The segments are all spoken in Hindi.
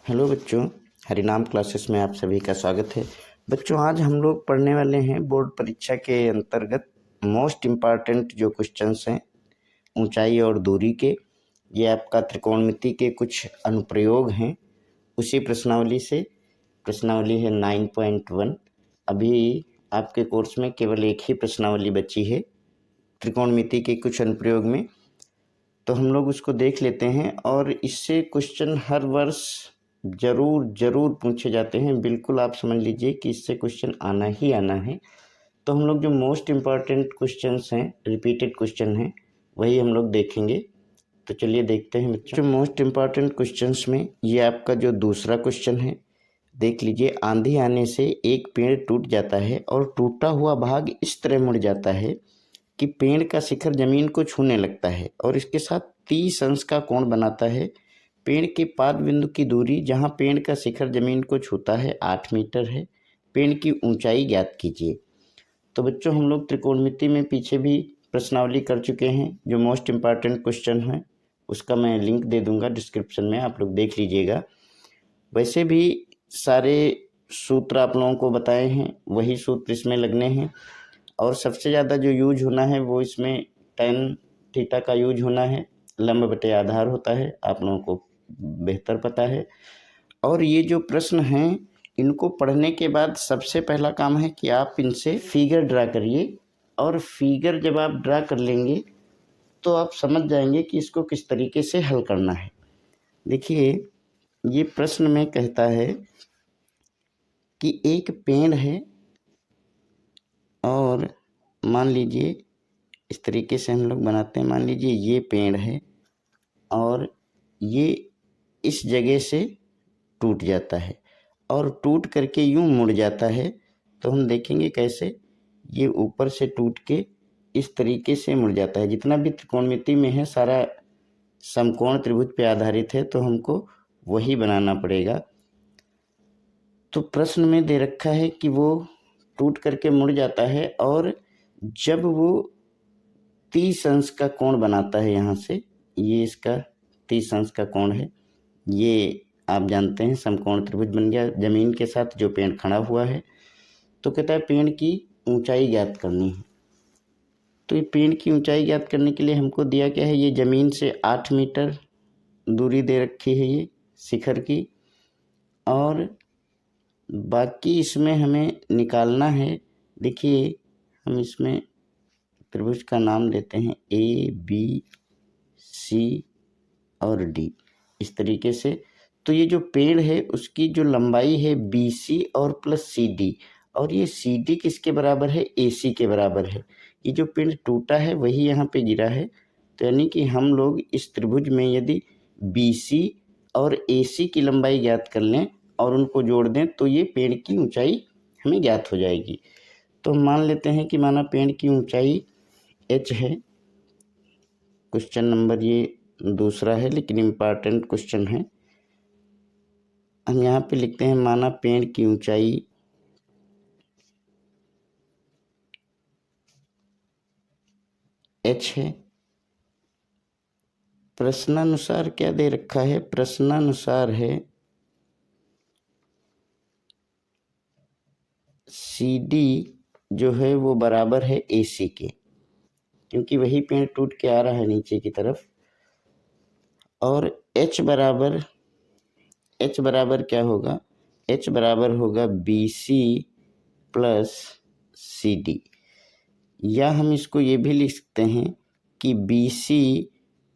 हेलो बच्चों, हरिनाम क्लासेस में आप सभी का स्वागत है। बच्चों, आज हम लोग पढ़ने वाले हैं बोर्ड परीक्षा के अंतर्गत मोस्ट इम्पॉर्टेंट जो क्वेश्चंस हैं ऊंचाई और दूरी के। ये आपका त्रिकोणमिति के कुछ अनुप्रयोग हैं उसी प्रश्नावली से। प्रश्नावली है 9.1। अभी आपके कोर्स में केवल एक ही प्रश्नावली बची है त्रिकोणमिति के कुछ अनुप्रयोग में, तो हम लोग उसको देख लेते हैं। और इससे क्वेश्चन हर वर्ष ज़रूर पूछे जाते हैं। बिल्कुल आप समझ लीजिए कि इससे क्वेश्चन आना ही आना है। तो हम लोग जो मोस्ट इम्पॉर्टेंट क्वेश्चंस हैं, रिपीटेड क्वेश्चन हैं, वही हम लोग देखेंगे। तो चलिए देखते हैं बच्चों। मोस्ट इम्पॉर्टेंट क्वेश्चंस में ये आपका जो दूसरा क्वेश्चन है, देख लीजिए। आंधी आने से एक पेड़ टूट जाता है और टूटा हुआ भाग इस तरह मुड़ जाता है कि पेड़ का शिखर जमीन को छूने लगता है और इसके साथ 30 अंश का कोण बनाता है। पेड़ के पाद बिंदु की दूरी जहां पेड़ का शिखर जमीन को छूता है 8 मीटर है। पेड़ की ऊंचाई ज्ञात कीजिए। तो बच्चों, हम लोग त्रिकोणमिति में पीछे भी प्रश्नावली कर चुके हैं। जो मोस्ट इम्पॉर्टेंट क्वेश्चन है उसका मैं लिंक दे दूंगा डिस्क्रिप्शन में, आप लोग देख लीजिएगा। वैसे भी सारे सूत्र आप लोगों को बताए हैं, वही सूत्र इसमें लगने हैं। और सबसे ज़्यादा जो यूज होना है वो इसमें tan थीटा का यूज होना है। लंब बटे आधार होता है, आप लोगों को बेहतर पता है। और ये जो प्रश्न हैं, इनको पढ़ने के बाद सबसे पहला काम है कि आप इनसे फिगर ड्रा करिए। और फिगर जब आप ड्रा कर लेंगे तो आप समझ जाएंगे कि इसको किस तरीके से हल करना है। देखिए, ये प्रश्न में कहता है कि एक पेड़ है और मान लीजिए इस तरीके से हम लोग बनाते हैं। मान लीजिए ये पेड़ है और ये इस जगह से टूट जाता है और टूट करके यूं मुड़ जाता है। तो हम देखेंगे कैसे ये ऊपर से टूट के इस तरीके से मुड़ जाता है। जितना भी त्रिकोणमिति में है सारा समकोण त्रिभुज पे आधारित है, तो हमको वही बनाना पड़ेगा। तो प्रश्न में दे रखा है कि वो टूट करके मुड़ जाता है और जब वो 30 अंश का कोण बनाता है, यहाँ से ये इसका 30 अंश का कोण है। ये आप जानते हैं समकोण त्रिभुज बन गया जमीन के साथ जो पेड़ खड़ा हुआ है। तो कहता है पेड़ की ऊंचाई ज्ञात करनी है। तो ये पेड़ की ऊंचाई ज्ञात करने के लिए हमको दिया क्या है, ये जमीन से 8 मीटर दूरी दे रखी है ये शिखर की। और बाकी इसमें हमें निकालना है। देखिए, हम इसमें त्रिभुज का नाम देते हैं ABC और D, इस तरीके से। तो ये जो पेड़ है उसकी जो लंबाई है BC और प्लस CD, और ये CD किसके बराबर है, AC के बराबर है। ये जो पेड़ टूटा है वही यहाँ पे गिरा है। तो यानी कि हम लोग इस त्रिभुज में यदि BC और AC की लंबाई ज्ञात कर लें और उनको जोड़ दें तो ये पेड़ की ऊंचाई हमें ज्ञात हो जाएगी। तो हम मान लेते हैं कि माना पेड़ की ऊंचाई h है। क्वेश्चन नंबर ये दूसरा है लेकिन इम्पॉर्टेंट क्वेश्चन है। हम यहाँ पे लिखते हैं माना पेड़ की ऊंचाई h है। प्रश्नानुसार क्या दे रखा है, प्रश्नानुसार है CD जो है वो बराबर है AC के, क्योंकि वही पेड़ टूट के आ रहा है नीचे की तरफ। और H बराबर क्या होगा, H बराबर होगा BC प्लस CD। या हम इसको ये भी लिख सकते हैं कि BC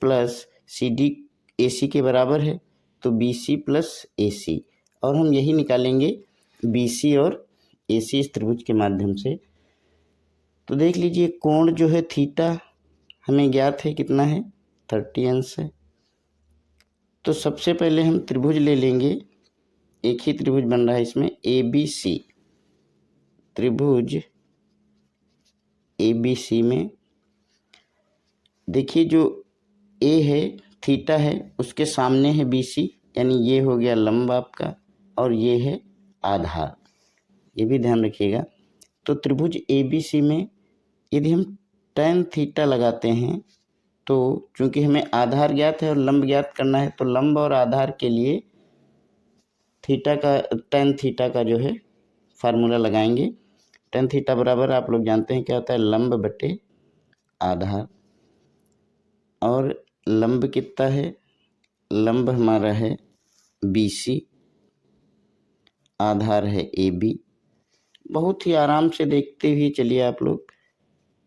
प्लस CD AC के बराबर है, तो BC प्लस AC। और हम यही निकालेंगे BC और AC इस त्रिभुज के माध्यम से। तो देख लीजिए, कोण जो है थीटा हमें ज्ञात है, कितना है, 30 अंश है। तो सबसे पहले हम त्रिभुज ले लेंगे। एक ही त्रिभुज बन रहा है इसमें, ABC। त्रिभुज ABC में देखिए जो A है, थीटा है, उसके सामने है BC, यानी ये हो गया लंब आपका और ये है आधार, ये भी ध्यान रखिएगा। तो त्रिभुज ABC में यदि हम tan थीटा लगाते हैं तो चूंकि हमें आधार ज्ञात है और लंब ज्ञात करना है, तो लंब और आधार के लिए टेन थीटा का जो है फार्मूला लगाएंगे। टेन थीटा बराबर आप लोग जानते हैं क्या होता है, लंब बटे आधार। और लंब कितना है, लंब हमारा है BC, आधार है AB। बहुत ही आराम से देखते हुए चलिए आप लोग,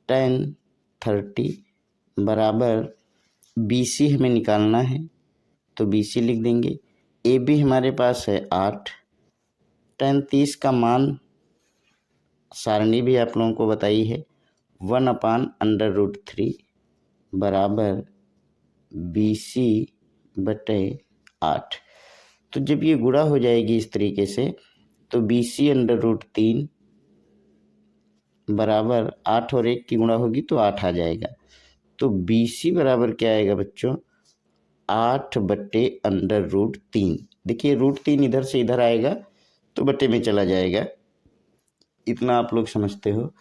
tan 30 बराबर BC हमें निकालना है तो BC लिख देंगे। AB हमारे पास है 8। tan 30 का मान सारणी भी आप लोगों को बताई है, 1/√3 बराबर BC बटे 8। तो जब ये गुणा हो जाएगी इस तरीके से तो BC√3 बराबर 8 और 1 की गुणा होगी तो 8 आ जाएगा। तो BC बराबर क्या आएगा बच्चों, 8/√3। देखिए √3 इधर से इधर आएगा तो बटे में चला जाएगा, इतना आप लोग समझते हो।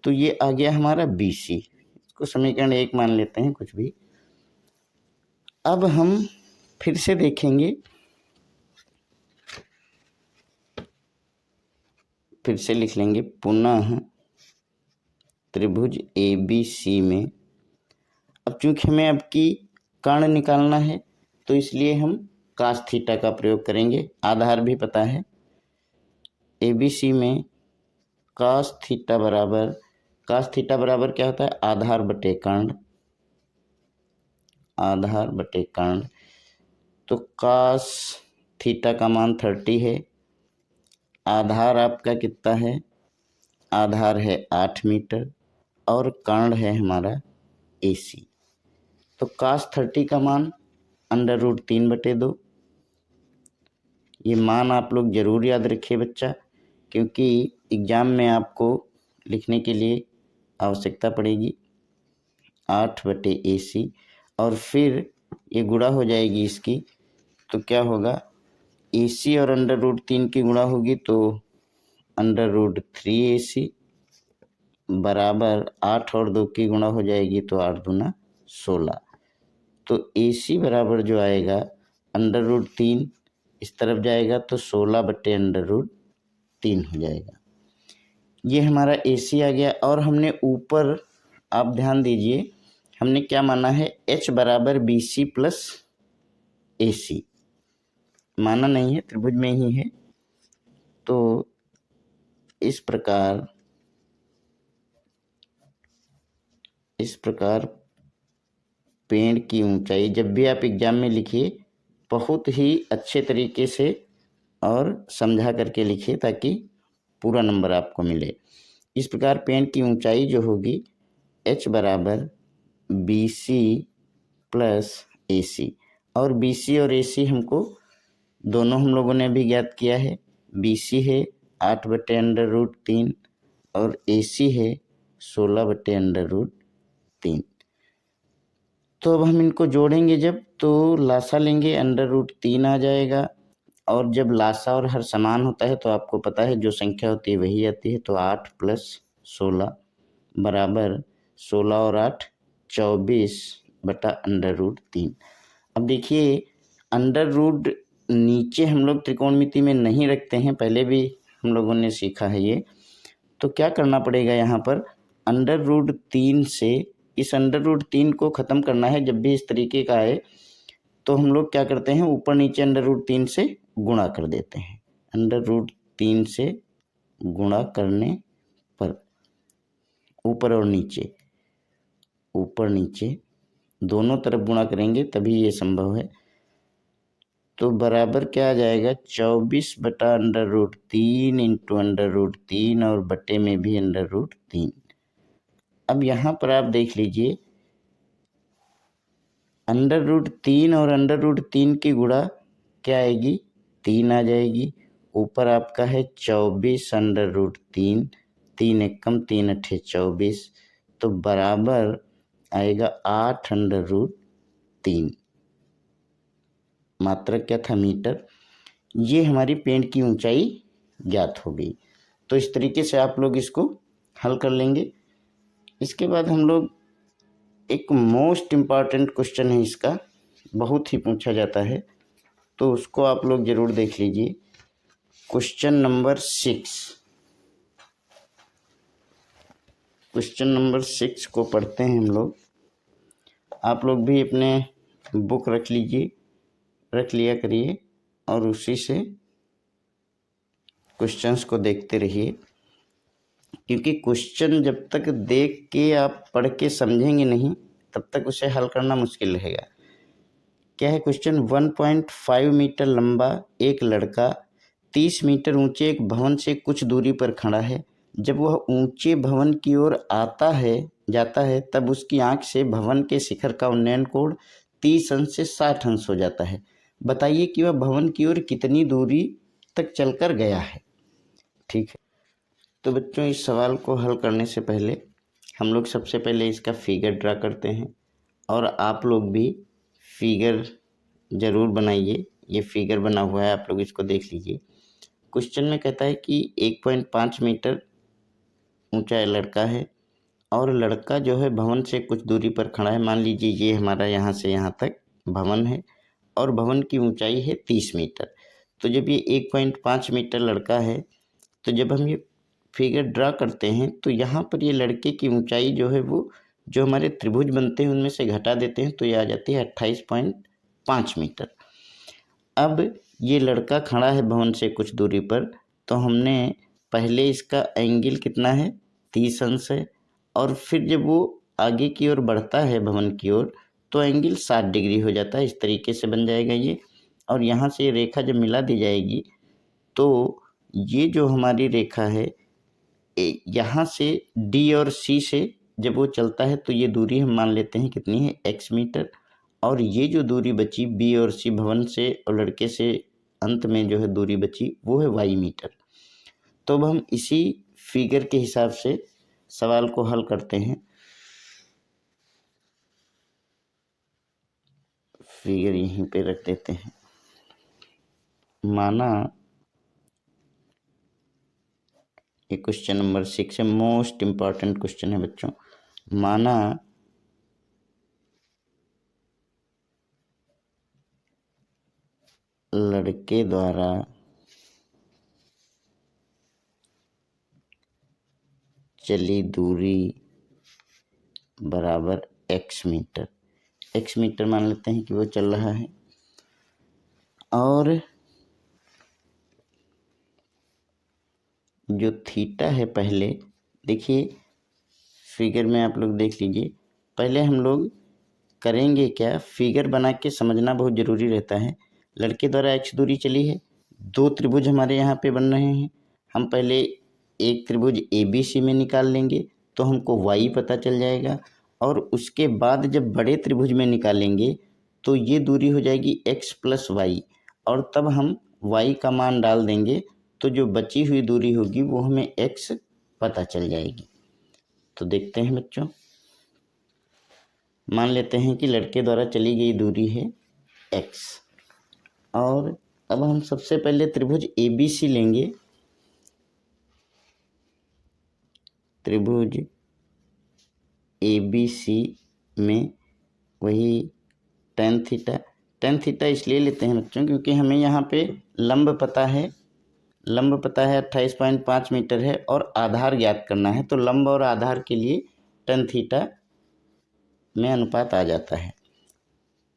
तो ये आ गया हमारा BC, इसको समीकरण 1 मान लेते हैं कुछ भी। अब हम फिर से देखेंगे, फिर से लिख लेंगे पुनः त्रिभुज ABC में। अब चूंकि हमें अब की कर्ण निकालना है तो इसलिए हम cos थीटा का प्रयोग करेंगे, आधार भी पता है। ABC में cos थीटा बराबर क्या होता है, आधार बटे कर्ण, आधार बटे कर्ण। तो cos थीटा का मान 30 है, आधार आपका कितना है, आधार है 8 मीटर और कर्ण है हमारा AC। तो cos 30 का मान √3/2। ये मान आप लोग जरूर याद रखिए बच्चा, क्योंकि एग्जाम में आपको लिखने के लिए आवश्यकता पड़ेगी। 8/AC और फिर ये गुणा हो जाएगी इसकी, तो क्या होगा, AC और √3 की गुणा होगी तो √3AC बराबर 8 और 2 की गुणा हो जाएगी तो 8 दूना 16। तो AC बराबर जो आएगा √3 इस तरफ जाएगा तो 16/√3 हो जाएगा। ये हमारा AC आ गया। और हमने ऊपर आप ध्यान दीजिए, हमने क्या माना है, H बराबर BC प्लस AC माना नहीं है, त्रिभुज में ही है। तो इस प्रकार पेड़ की ऊंचाई, जब भी आप एग्जाम में लिखिए बहुत ही अच्छे तरीके से और समझा करके लिखिए ताकि पूरा नंबर आपको मिले। इस प्रकार पेड़ की ऊंचाई जो होगी H बराबर BC प्लस AC, और BC और AC हमको दोनों हम लोगों ने भी ज्ञात किया है। BC है 8/√3 और AC है 16/√3। तो अब हम इनको जोड़ेंगे जब, तो लासा लेंगे, √3 आ जाएगा। और जब लासा और हर समान होता है तो आपको पता है जो संख्या होती है वही आती है। तो 8 + 16 बराबर 16 और 8 24/√3। अब देखिए √ नीचे हम लोग त्रिकोणमिति में नहीं रखते हैं, पहले भी हम लोगों ने सीखा है ये। तो क्या करना पड़ेगा, यहाँ पर √3 से इस √3 को ख़त्म करना है। जब भी इस तरीके का आए तो हम लोग क्या करते हैं, ऊपर नीचे √3 से गुणा कर देते हैं। √3 से गुणा करने पर ऊपर नीचे दोनों तरफ गुणा करेंगे तभी ये संभव है। तो बराबर क्या आ जाएगा, 24/√3 इंटू √3 और बटे में भी √3। अब यहाँ पर आप देख लीजिए, √3 और √3 की गुणा क्या आएगी, 3 आ जाएगी। ऊपर आपका है 24/√3, 3 एकम 3 अट्ठे 24, तो बराबर आएगा 8/√3। मात्रक क्या था, मीटर। ये हमारी पेड़ की ऊंचाई ज्ञात हो गई। तो इस तरीके से आप लोग इसको हल कर लेंगे। इसके बाद हम लोग एक मोस्ट इम्पॉर्टेंट क्वेश्चन है, इसका बहुत ही पूछा जाता है तो उसको आप लोग ज़रूर देख लीजिए। क्वेश्चन नंबर 6, क्वेश्चन नंबर 6 को पढ़ते हैं हम लोग। आप लोग भी अपने बुक रख लिया करिए और उसी से क्वेश्चंस को देखते रहिए, क्योंकि क्वेश्चन जब तक देख के आप पढ़ के समझेंगे नहीं तब तक उसे हल करना मुश्किल रहेगा। क्या है क्वेश्चन? 1.5 मीटर लंबा एक लड़का 30 मीटर ऊंचे एक भवन से कुछ दूरी पर खड़ा है। जब वह ऊंचे भवन की ओर जाता है तब उसकी आंख से भवन के शिखर का उन्नयन कोण 30 अंश से 60 अंश हो जाता है। बताइए कि वह भवन की ओर कितनी दूरी तक चलकर गया है। ठीक है, तो बच्चों इस सवाल को हल करने से पहले हम लोग सबसे पहले इसका फिगर ड्रा करते हैं, और आप लोग भी फिगर ज़रूर बनाइए। ये फिगर बना हुआ है, आप लोग इसको देख लीजिए। क्वेश्चन में कहता है कि 1.5 मीटर ऊंचा लड़का है और लड़का जो है भवन से कुछ दूरी पर खड़ा है। मान लीजिए ये हमारा यहाँ से यहाँ तक भवन है और भवन की ऊंचाई है 30 मीटर। तो जब ये 1.5 मीटर लड़का है, तो जब हम ये फिगर ड्रा करते हैं तो यहाँ पर ये लड़के की ऊंचाई जो है वो जो हमारे त्रिभुज बनते हैं उनमें से घटा देते हैं तो ये आ जाती है 28.5 मीटर। अब ये लड़का खड़ा है भवन से कुछ दूरी पर, तो हमने पहले इसका एंगल कितना है? 30 अंश है, और फिर जब वो आगे की ओर बढ़ता है भवन की ओर तो एंगल 60 डिग्री हो जाता है। इस तरीके से बन जाएगा ये, और यहाँ से ये रेखा जब मिला दी जाएगी तो ये जो हमारी रेखा है यहाँ से डी और सी से जब वो चलता है तो ये दूरी हम मान लेते हैं कितनी है? x metre. और ये जो दूरी बची बी और सी भवन से और लड़के से अंत में जो है दूरी बची वो है y मीटर। तो अब हम इसी फिगर के हिसाब से सवाल को हल करते हैं। फिगर यहीं पे रख देते हैं। माना ये क्वेश्चन नंबर 6 है, मोस्ट इम्पॉर्टेंट क्वेश्चन है बच्चों। माना लड़के द्वारा चली दूरी बराबर x मीटर। x मीटर मान लेते हैं कि वो चल रहा है, और जो थीटा है, पहले देखिए फिगर में आप लोग देख लीजिए। पहले हम लोग करेंगे क्या, फिगर बना के समझना बहुत ज़रूरी रहता है। लड़के द्वारा x दूरी चली है, दो त्रिभुज हमारे यहाँ पे बन रहे हैं। हम पहले एक त्रिभुज ABC में निकाल लेंगे तो हमको y पता चल जाएगा, और उसके बाद जब बड़े त्रिभुज में निकालेंगे तो ये दूरी हो जाएगी x + y, और तब हम y का मान डाल देंगे तो जो बची हुई दूरी होगी वो हमें x पता चल जाएगी। तो देखते हैं बच्चों, मान लेते हैं कि लड़के द्वारा चली गई दूरी है x, और अब हम सबसे पहले त्रिभुज ABC लेंगे। त्रिभुज ABC में वही tan थीटा इसलिए लेते हैं बच्चों क्योंकि हमें यहाँ पे लंब पता है 28.5 मीटर है और आधार ज्ञात करना है। तो लंब और आधार के लिए tan थीटा में अनुपात आ जाता है।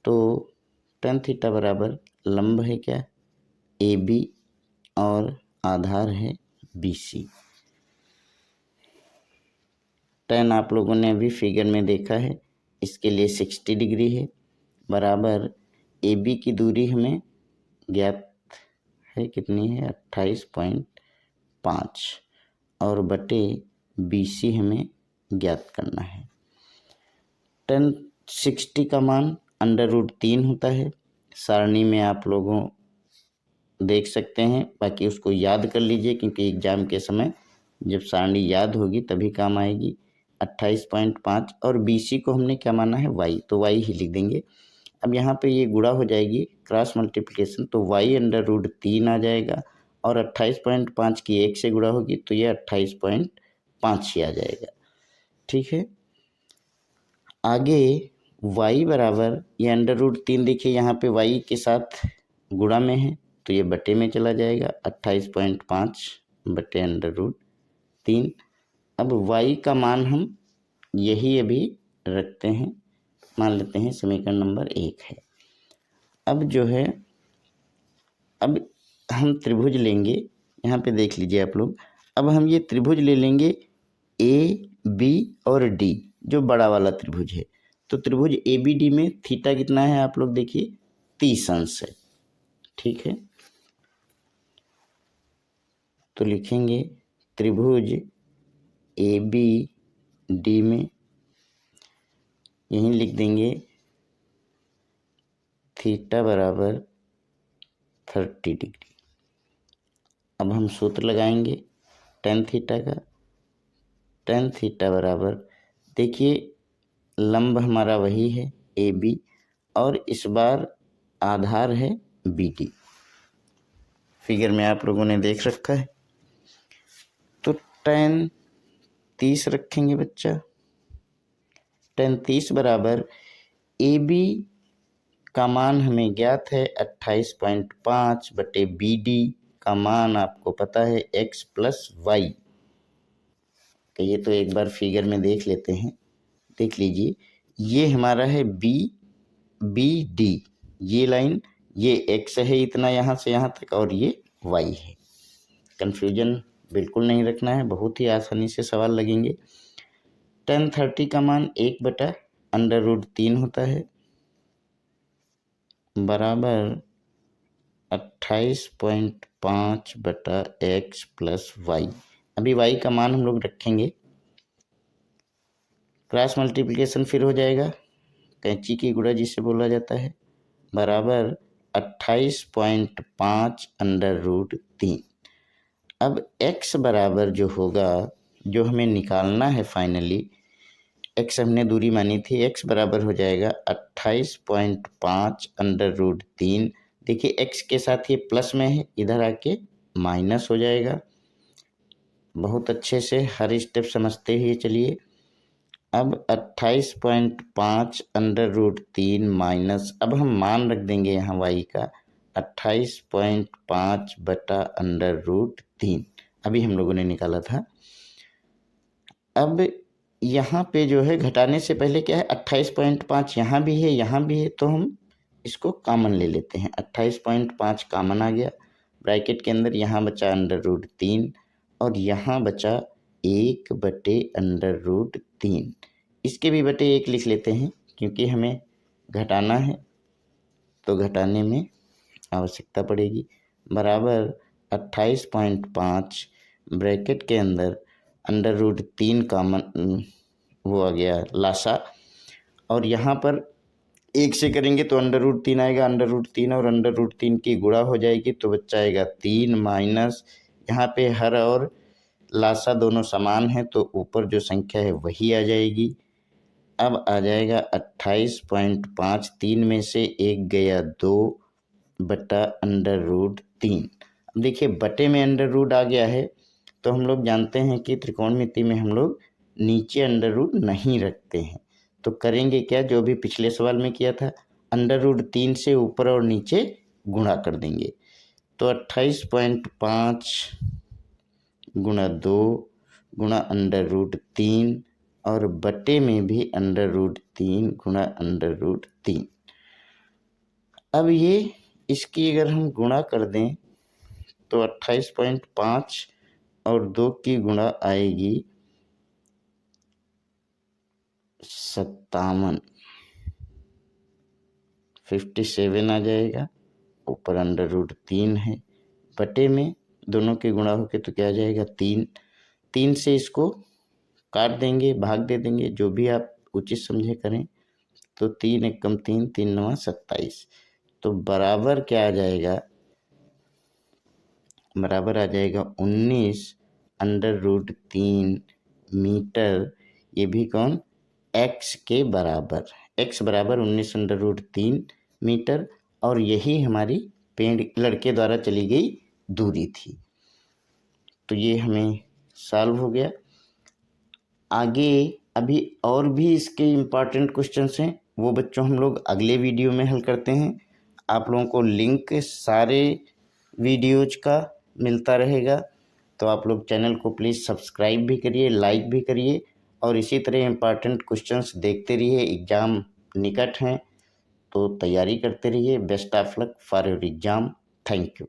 तो tan थीटा बराबर लंब है क्या? AB और आधार है BC। tan आप लोगों ने अभी फिगर में देखा है, इसके लिए 60 डिग्री है, बराबर AB की दूरी हमें ज्ञात है कितनी है? 28.5, और बटे BC हमें ज्ञात करना है। tan 60 का मान √3 होता है। सारणी में आप लोगों देख सकते हैं, बाकी उसको याद कर लीजिए क्योंकि एग्जाम के समय जब सारणी याद होगी तभी काम आएगी। 28.5 और BC को हमने क्या माना है? y, तो y ही लिख देंगे। अब यहाँ पे ये गुणा हो जाएगी, क्रॉस मल्टीप्लिकेशन, तो y √3 आ जाएगा, और 28.5 की 1 से गुणा होगी तो ये 28.5 ही आ जाएगा। ठीक है, आगे y बराबर ये √3 देखिए यहाँ पे y के साथ गुणा में है तो ये बटे में चला जाएगा 28.5 बटे √3। अब y का मान हम यही अभी रखते हैं, मान लेते हैं समीकरण नंबर 1 है। अब जो है, अब हम त्रिभुज लेंगे, यहाँ पे देख लीजिए आप लोग। अब हम ये त्रिभुज ले लेंगे AB और D, जो बड़ा वाला त्रिभुज है। तो त्रिभुज ABD में थीटा कितना है आप लोग देखिए, 30 अंश है। ठीक है, तो लिखेंगे त्रिभुज ABD में यहीं लिख देंगे थीटा बराबर 30 डिग्री। अब हम सूत्र लगाएंगे tan थीटा का। tan थीटा बराबर, देखिए लंब हमारा वही है AB और इस बार आधार है BD। फिगर में आप लोगों ने देख रखा है। तो tan 30 रखेंगे बच्चा। tan 30 बराबर AB का मान हमें ज्ञात है 28.5 बटे BD का मान आपको पता है x प्लस वाई। तो ये तो एक बार फिगर में देख लेते हैं, देख लीजिए। ये हमारा है BD, ये लाइन, ये x है इतना यहाँ से यहाँ तक, और ये y है। कंफ्यूजन बिल्कुल नहीं रखना है, बहुत ही आसानी से सवाल लगेंगे। tan 30 का मान 1/√3 होता है, बराबर 28.5 बटा x प्लस वाई। अभी y का मान हम लोग रखेंगे, क्रॉस मल्टीप्लिकेशन फिर हो जाएगा, कैंची की गुणा जिसे बोला जाता है, बराबर 28.5√3। अब x बराबर जो होगा, जो हमें निकालना है फाइनली, x हमने दूरी मानी थी, x बराबर हो जाएगा 28.5√3। देखिए x के साथ ये प्लस में है, इधर आके माइनस हो जाएगा। बहुत अच्छे से हर स्टेप समझते हुए चलिए। अब 28.5√3 माइनस, अब हम मान रख देंगे यहाँ y का 28.5 बटा √3, अभी हम लोगों ने निकाला था। अब यहाँ पे जो है घटाने से पहले क्या है, 28.5 यहाँ भी है, यहाँ भी है, तो हम इसको कॉमन ले लेते हैं। 28.5 कॉमन आ गया, ब्रैकेट के अंदर यहाँ बचा √3 और यहाँ बचा 1 बटे √3। इसके भी बटे 1 लिख लेते हैं, क्योंकि हमें घटाना है तो घटाने में आवश्यकता पड़ेगी, बराबर 28.5 ब्रैकेट के अंदर √3 कॉमन वो आ गया लासा, और यहाँ पर 1 से करेंगे तो √3 आएगा, √3 और √3 की गुणा हो जाएगी तो बच्चा आएगा 3 माइनस, यहाँ पे हर और लासा दोनों समान है तो ऊपर जो संख्या है वही आ जाएगी। अब आ जाएगा 28.5, 3 में से 1 गया 2 बटा √3। अब देखिए बटे में √ आ गया है, तो हम लोग जानते हैं कि त्रिकोणमिति में हम लोग नीचे √ नहीं रखते हैं। तो करेंगे क्या, जो भी पिछले सवाल में किया था, √3 से ऊपर और नीचे गुणा कर देंगे। तो 28.5 गुणा 2 गुणा √3 और बटे में भी √3 गुणा √3। अब ये इसकी अगर हम गुणा कर दें तो 28.5 और 2 की गुणा आएगी 57, 57 आ जाएगा, ऊपर √3 है, बटे में दोनों के गुणा होके तो क्या आ जाएगा 3। 3 से इसको काट देंगे, भाग दे देंगे, जो भी आप उचित समझे करें। तो 3 एकम 3, 3 9 27, तो बराबर क्या आ जाएगा, बराबर आ जाएगा 19√3 मीटर। ये भी कौन, x के बराबर, x बराबर 19√3 मीटर, और यही हमारी पेड़ लड़के द्वारा चली गई दूरी थी। तो ये हमें सॉल्व हो गया। आगे अभी और भी इसके इम्पॉर्टेंट क्वेश्चंस हैं, वो बच्चों हम लोग अगले वीडियो में हल करते हैं। आप लोगों को लिंक सारे वीडियोज का मिलता रहेगा। तो आप लोग चैनल को प्लीज़ सब्सक्राइब भी करिए, लाइक भी करिए और इसी तरह इम्पॉर्टेंट क्वेश्चंस देखते रहिए। एग्ज़ाम निकट हैं तो तैयारी करते रहिए। Best of luck for your exam. Thank you.